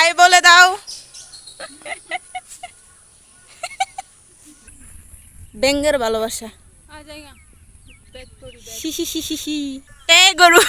High বলে দাও। বেঙ্গের ভালোবাসা। এ গরু।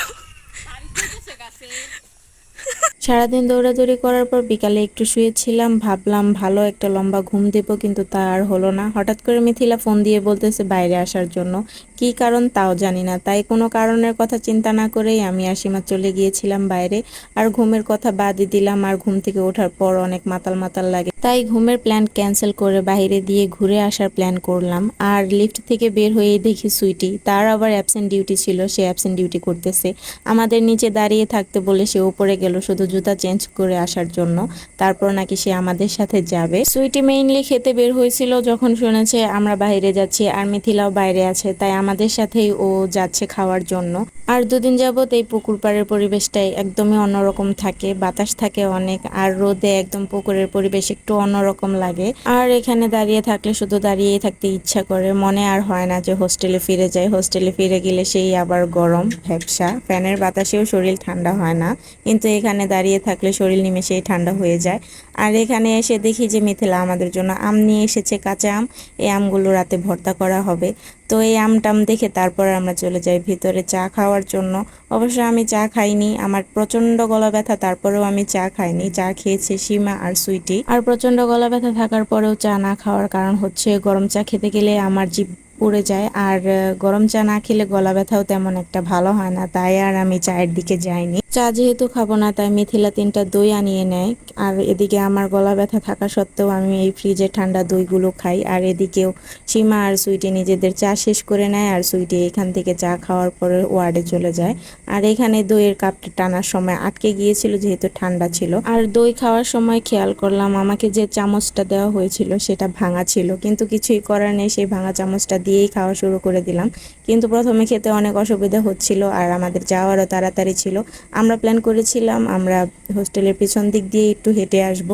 সারাদিন দৌড়াদৌড়ি করার পর বিকালে একটু শুয়েছিলাম, ভাবলাম ভালো একটা লম্বা ঘুম দেব, কিন্তু তা আর হলো না। হঠাৎ করে মিথিলা ফোন দিয়ে বলতেছে বাইরে আসার জন্য। কি কারণ তাও জানি না, তাই কোনো কারণের কথা চিন্তা না করেই আমি আর সীমা চলে গিয়েছিলাম বাইরে। আর ঘুমের কথা বাদই দিলাম, আর ঘুম থেকে ওঠার পর অনেক মাতাল মাতাল লাগে, তাই ঘুমের প্ল্যান ক্যান্সেল করে বাইরে দিয়ে ঘুরে আসার প্ল্যান করলাম। আর লিফট থেকে বের হয়েই দেখি সুইটি, তার আবার অ্যাবসেন্ট ডিউটি ছিল, সে অ্যাবসেন্ট ডিউটি করতেছে। আমাদের নিচে দাঁড়িয়ে থাকতে বলে সে উপরে গেল শুধু জুতা চেঞ্জ করে আসার জন্য, তারপর নাকি সে আমাদের সাথে যাবে। সুইটি মেইনলি খেতে বের হয়েছিল যখন শুনেছে আমরা বাইরে যাচ্ছি আর মিথিলাও বাইরে আছে, তাই আমাদের সাথেই ও যাচ্ছে খাওয়ার জন্য। আর দুদিন যাবত এই পুকুর পাড়ের পরিবেশটাই একদমই অন্যরকম থাকে, বাতাস থাকে অনেক, আর রোদে একদম পুকুরের পরিবেশ একটু অন্যরকম লাগে। আর এখানে দাঁড়িয়ে থাকলে শুধু দাঁড়িয়েই থাকতে ইচ্ছা করে, মনে আর হয় না যে হোস্টেলে ফিরে যাই। হোস্টেলে ফিরে গেলে সেই আবার গরম ভ্যাপসা, ফ্যানের বাতাসেও শরীর ঠান্ডা হয় না, কিন্তু এখানে দাঁড়িয়ে থাকলে শরীর নিমেষেই ঠান্ডা হয়ে যায়। আর এখানে এসে দেখি যে মিথিলা আমাদের জন্য আম নিয়ে এসেছে, কাঁচা আম। এই আমগুলো রাতে ভর্তা করা হবে। তো এই আমটাম দেখে তারপর আমরা চলে যাই ভিতরে চা খাওয়ার জন্য। অবশ্য আমি চা খাইনি, আমার প্রচন্ড গলা ব্যথা, তারপরেও আমি চা খাইনি। চা খেয়েছে সীমা আর সুইটি। আর প্রচন্ড গলা ব্যথা থাকার পরেও চা না খাওয়ার কারণ হচ্ছে গরম চা খেতে গেলে আমার জিভ পুড়ে যায়, আর গরম চা না খেলে গলা ব্যথাও তেমন একটা ভালো হয় না, তাই আর আমি চায়ের দিকে যাইনি। চা যেহেতু খাবো না, তাই মিথিলা 3টা দই আনিয়ে নেয়। আর এদিকে আমার গলা ব্যথা থাকা সত্ত্বেও আমি এই ফ্রিজে ঠান্ডা দইগুলো খাই। আর এদিকেও সীমা আর সুইটি নিজেদের চা শেষ করে নেয়, আর সুইটি এখান থেকে চা খাওয়ার পরে ওয়ার্ডে চলে যায়। আর এখানে দইয়ের কাপটা টানার সময় আটকে গিয়েছিল যেহেতু ঠান্ডা ছিল। আর দই খাওয়ার সময় খেয়াল করলাম আমাকে যে চামচটা দেওয়া হয়েছিল সেটা ভাঙা ছিল, কিন্তু কিছুই করার নেই, সেই ভাঙা চামচটা দিয়েই খাওয়া শুরু করে দিলাম। কিন্তু প্রথমে খেতে অনেক অসুবিধা হচ্ছিল, আর আমাদের যাওয়ারও তাড়াতাড়ি ছিল। আমরা প্ল্যান করেছিলাম আমরা হোস্টেলের পিছন দিক দিয়ে একটু হেঁটে আসব।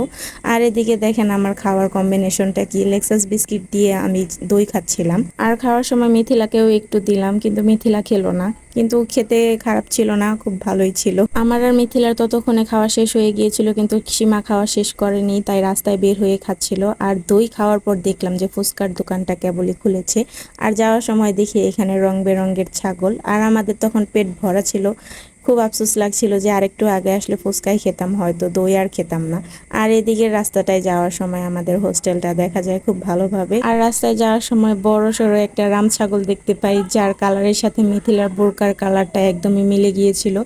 আর এদিকে দেখেন আমার খাওয়ার কম্বিনেশনটা কি, লেক্সাস বিস্কিট দিয়ে আমি দই খাচ্ছিলাম। আর খাওয়ার সময় মিথিলাকেও একটু দিলাম, কিন্তু মিথিলা খেলো না, কিন্তু খেতে খারাপ ছিল না, খুব ভালোই ছিল। আমার আর মিথিলার ততক্ষণে খাওয়া শেষ হয়ে গিয়েছিল, কিন্তু সীমা খাওয়া শেষ করেনি, তাই রাস্তায় বের হয়ে খাচ্ছিল। আর দই খাওয়ার পর দেখলাম যে ফুচকার দোকানটা কেবলই খুলেছে। আর যাওয়ার সময় দেখি এখানে রং বেরঙের ছাগল, আর আমাদের তখন পেট ভরা ছিল। খুব আফসোস লাগছিল যে আরেকটু আগে আসলে ফুচকাই খেতাম, হয়তো দই আর খেতাম না। আর এদিকে রাস্তাটায় যাওয়ার সময় আমাদের হোস্টেলটা দেখা যায় খুব ভালোভাবে। আর রাস্তায় যাওয়ার সময় বড় সড়ো একটা রাম ছাগল দেখতে পাই, যার কালারের সাথে মিথিলার বোরকার কালারটা একদমই মিলে গিয়েছিল।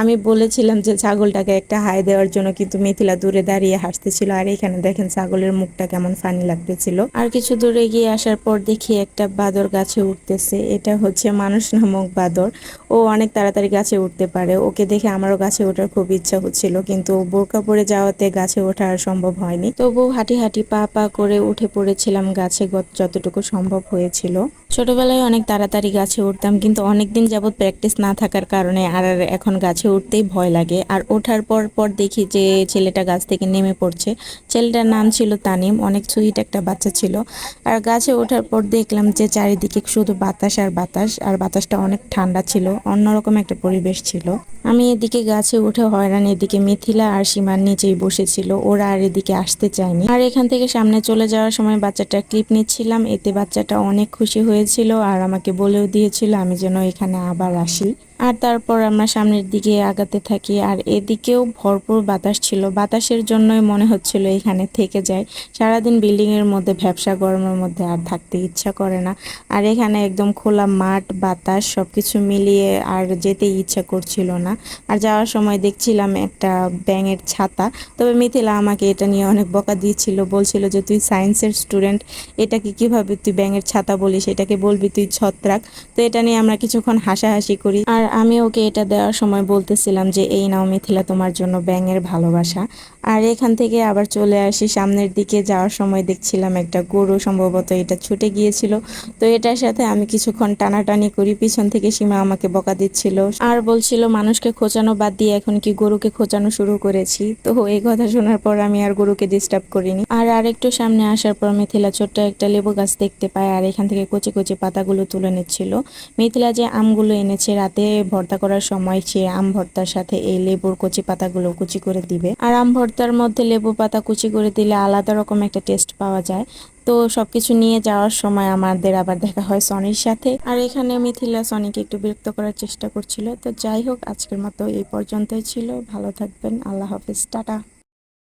আমি বলেছিলাম যে ছাগলটাকে একটা হাই দেওয়ার জন্য, কিন্তু মিথিলা দূরে দাঁড়িয়ে হাসতেছিল। আর এখানে দেখেন ছাগলের মুখটা কেমন ফানি লাগতেছিল। আর কিছু দূরে গিয়ে আসার পর দেখি একটা বাদর গাছে উঠতেছে, এটা হচ্ছে মানুষ নামক বাদর। ও অনেক তাড়াতাড়ি গাছে উঠতে পারে, ওকে দেখে আমারও গাছে ওঠার খুব ইচ্ছা হচ্ছিল, কিন্তু বোরকা পরে যাওয়াতে গাছে ওঠা আর সম্ভব হয়নি। তবু হাঁটি হাঁটি পা পা করে উঠে পড়েছিলাম গাছে যতটুকু সম্ভব হয়েছিল। ছোটবেলায় অনেক তাড়াতাড়ি গাছে উঠতাম, কিন্তু অনেকদিন যাবৎ প্র্যাকটিস না থাকার কারণে আর এখন গাছে উঠতেই ভয় লাগে। আর ওঠার পর পর দেখি যে ছেলেটা গাছ থেকে নেমে পড়ছে। ছেলেটার নাম ছিল তানিম, অনেক সুইট একটা বাচ্চা ছিল। আর গাছে ওঠার পর দেখলাম যে চারিদিকে শুধু বাতাস আর বাতাস, আর বাতাসটা অনেক ঠান্ডা ছিল, অন্যরকম একটা পরিবেশ ছিল। আমি এদিকে গাছে উঠে হয়রান, এদিকে মিথিলা আর সীমার নিচেই বসেছিল, ওরা আর এদিকে আসতে চায়নি। আর এখান থেকে সামনে চলে যাওয়ার সময় বাচ্চাটার ক্লিপ নিচ্ছিলাম, এতে বাচ্চাটা অনেক খুশি হয়েছিল আর আমাকে বলেও দিয়েছিল আমি যেন এখানে আবার আসি। আর তারপর আমরা সামনের দিকে আগাতে থাকি। আর এদিকেও ভরপুর বাতাস ছিল, বাতাসের জন্যই মনে হচ্ছিল এখানে থেকে যায়। সারাদিন বিল্ডিং এর মধ্যে ভ্যাপসা গরমের মধ্যে আর থাকতে ইচ্ছা করে না। আর এখানে একদম খোলা মাঠ, বাতাস সবকিছু মিলিয়ে আর যেতে ইচ্ছা করছিল না। আর যাওয়ার সময় দেখছিলাম একটা ব্যাঙের ছাতা, তবে মিথিলা আমাকে এটা নিয়ে অনেক বকা দিয়েছিল, বলছিল যে তুই সায়েন্সের স্টুডেন্ট, এটাকে কিভাবে তুই ব্যাঙের ছাতা বলিস, এটাকে বলবি তুই ছত্রাক। তো এটা নিয়ে আমরা কিছুক্ষণ হাসাহাসি করি। আর আমি ওকে এটা দেওয়ার সময় বলতেছিলাম যে এই নাও মিথিলা তোমার জন্য ব্যাঙের ভালোবাসা। আর এখান থেকে আবার চলে আসি সামনের দিকে, যাওয়ার সময় দেখছিলাম একটা গরু, সম্ভবত এটা ছুটে গিয়েছিল। তো এটার সাথে আমি কিছুক্ষণ টানাটানি করি, পিছন থেকে সীমা আমাকে বকা দিচ্ছিল আর বলছিল মানুষকে খোঁচানো বাদ দিয়ে এখন কি গরুকে খোঁচানো শুরু করেছি। তো এই কথা শোনার পর আমি আর গরুকে ডিস্টার্ব করিনি। আর আরেকটু সামনে আসার পর মিথিলা ছোট্ট একটা লেবু গাছ দেখতে পায়, আর এখান থেকে কচি কচি পাতাগুলো তুলে নিচ্ছিল। মিথিলা যে আমগুলো এনেছে রাতে ভর্তা করার সময় সে আম ভর্তার সাথে এই লেবুর কচি পাতাগুলো কুচি করে দিবে। আর আম ভর্তার মধ্যে লেবু পাতা কুচি করে দিলে আলাদা রকম একটা টেস্ট পাওয়া যায়। তো সবকিছু নিয়ে যাওয়ার সময় আমাদের আবার দেখা হয় সনির সাথে। আর এখানে মিথিলা সনিকে একটু বিরক্ত করার চেষ্টা করছিল। তো যাই হোক, আজকের মতো এই পর্যন্তই ছিল। ভালো থাকবেন, আল্লাহ হাফেজ, টাটা।